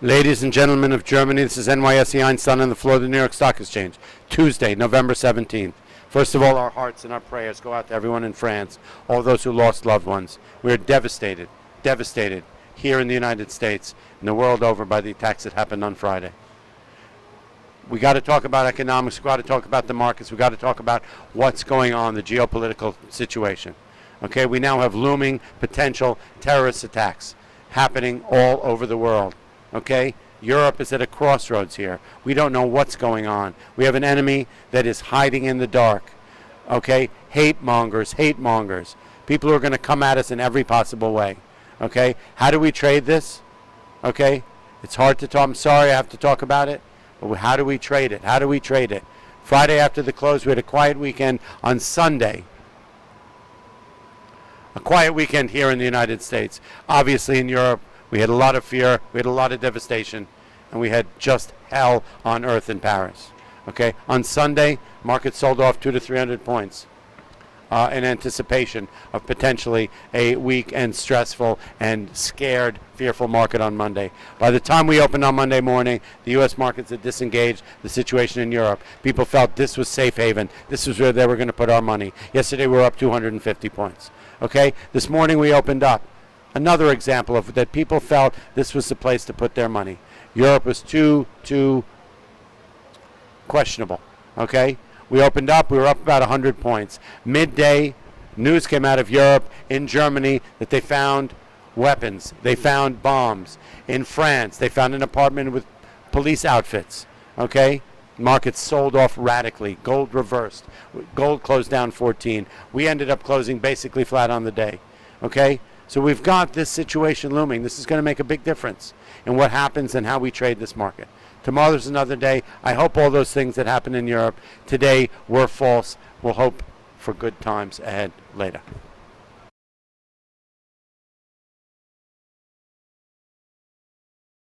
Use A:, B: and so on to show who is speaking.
A: Ladies and gentlemen of Germany, this is NYSEinstein on the floor of the New York Stock Exchange, Tuesday, November 17th. First of all, our hearts and our prayers go out to everyone in France, all those who lost loved ones. We are devastated here in the United States and the world over by the attacks that happened on Friday. We got to talk about economics, we got to talk about the markets, we got to talk about what's going on, the geopolitical situation. Okay, we now have looming potential terrorist attacks happening all over the world. Okay, Europe is at a crossroads here. We don't know what's going on. We have an enemy that is hiding in the dark. Okay, hate mongers. People who are going to come at us in every possible way. Okay, how do we trade this? Okay, it's hard to talk. I'm sorry I have to talk about it, but how do we trade it? Friday after the close, we had a quiet weekend. On Sunday, a quiet weekend here in the United States. Obviously in Europe, we had a lot of fear, we had a lot of devastation, and we had just hell on earth in Paris. Okay, on Sunday, markets sold off 200 to 300 points in anticipation of potentially a weak and stressful and scared, fearful market on Monday. By the time we opened on Monday morning, the U.S. markets had disengaged the situation in Europe. People felt this was safe haven. This was where they were going to put our money. Yesterday, we were up 250 points. Okay, this morning we opened up. Another example of that people felt this was the place to put their money. Europe was too questionable. Okay? We opened up, we were up about 100 points. Midday, news came out of Europe, in Germany, that they found weapons. They found bombs. In France, they found an apartment with police outfits. Okay? Markets sold off radically. Gold reversed. Gold closed down 14. We ended up closing basically flat on the day. Okay? So we've got this situation looming. This is going to make a big difference in what happens and how we trade this market. Tomorrow's another day. I hope all those things that happened in Europe today were false. We'll hope for good times ahead later.